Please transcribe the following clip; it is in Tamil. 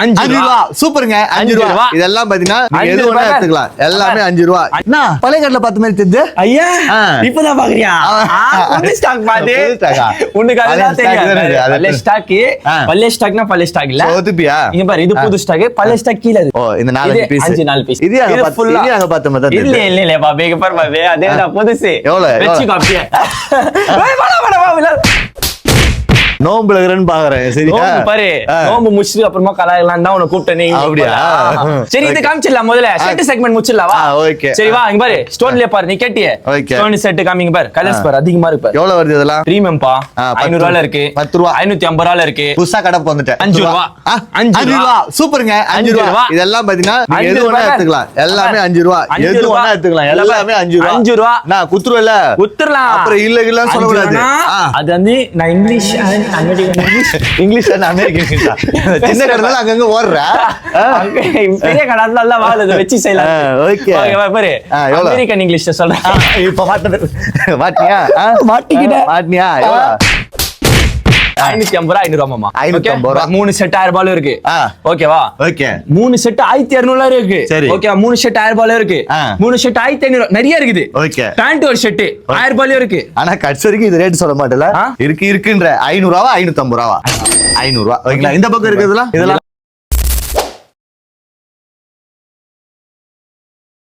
5 ரூபா. சூப்பருங்க, 5 ரூபா. இதெல்லாம் பாத்தீங்கன்னா நீங்க எது வேணா எடுத்துக்கலாம். எல்லாமே 5 ரூபா. என்ன பழைய கடையில பார்த்த மாதிரி தெரியுது? ஐயா இப்பதான் பாக்குறியா? புது ஸ்டாக் பாத்து உனக்கு அதுதான் தெரியும். பழைய ஸ்டாக், பழைய ஸ்டாக்னா பழைய ஸ்டாக் இல்ல. ஓதுபியா? இங்க பாரு, இது புது ஸ்டாக், பழைய ஸ்டாக் கீழ இருக்கு. ஓ, இந்த 4 பீஸ். 4 பீஸ். இது அங்க பார்த்த மாதிரி தான் இல்ல இல்ல இல்ல பாபே, இங்க பாரு பாபே, அதேதான் புதுசு. எவ்வளவு? வெச்சி காப்பியா? ஏய் வாடா வாடா வா. நோம்புல இருக்கறேன்னு பாக்குறேன். சரியா? பாரு, நோம்பு முடிச்சிட்டு அப்புறமா கலாயலாம் தான் உன்னை கூப்பிட்டேன். நீங்க அப்படியா? சரி, இது காமிச்சிடலாம் முதல்ல. செட் செக்மெண்ட் முடிச்சிடலாம் வா. ஓகே. சரி வா, இங்க பாரு, ஸ்டோன்ல பாரு, நீ கேட்டியே. ஸ்டோன் செட் காமிங்க பாரு, கலர்ஸ் பாரு, அதிகமா இருக்கு பாரு. எவ்வளவு வருது இதெல்லாம்? பிரீமியம் பா, 500 ரூபாயில இருக்கு, 10 ரூபா, 550 ரூபாயில இருக்கு. புதுசா கடை வந்துட்டேன். 5 ரூபா. 5 ரூபா. சூப்பருங்க, 5 ரூபா. இதெல்லாம் பாத்தீங்கன்னா நீங்க எது வேணா எடுத்துக்கலாம். எல்லாமே 5 ரூபா. எது வேணா எடுத்துக்கலாம். எல்லாமே 5 ரூபா. 5 ரூபா. நான் குத்துறல. குத்துறலாம். அப்புறம் இல்ல இல்லன்னு சொல்ல கூடாது. அது வந்து நான் இங்கிலீஷ் இங்கிலீஷ் அண்ட் அமெரிக்கன் சின்ன கடை அங்கங்க ஓடுற பெரிய கடை எல்லாம் வாழுது வச்சு செய்யலாம். ஓகே பாரு, அமெரிக்கன் இங்கிலீஷ்ல சொல்றேன். இப்ப மாட்டியா? மாட்டினியா? 550 ரூபா, 500 ரூபா. 550 ரூபா. 3 செட் 1000 ரூபாய் இருக்கு. ஓகேவா? ஓகே. 3 செட் 1200 இருக்கு. சரி. ஓகே, 3 செட் 1000 ரூபாய் இருக்கு. 3 செட் 1500 நிறைய இருக்குது. ஓகே. பேண்ட் ஒரு செட் 1000 ரூபாய் இருக்கு. ஆனா கட்ஸ் வரைக்கும் இது ரேட் சொல்ல மாட்டல. இருக்குன்ற 500 ரூபா, 550 ரூபா. 500 ரூபா. ஓகேங்களா? இந்த பக்கம் இருக்குதுலாம் இதெல்லாம்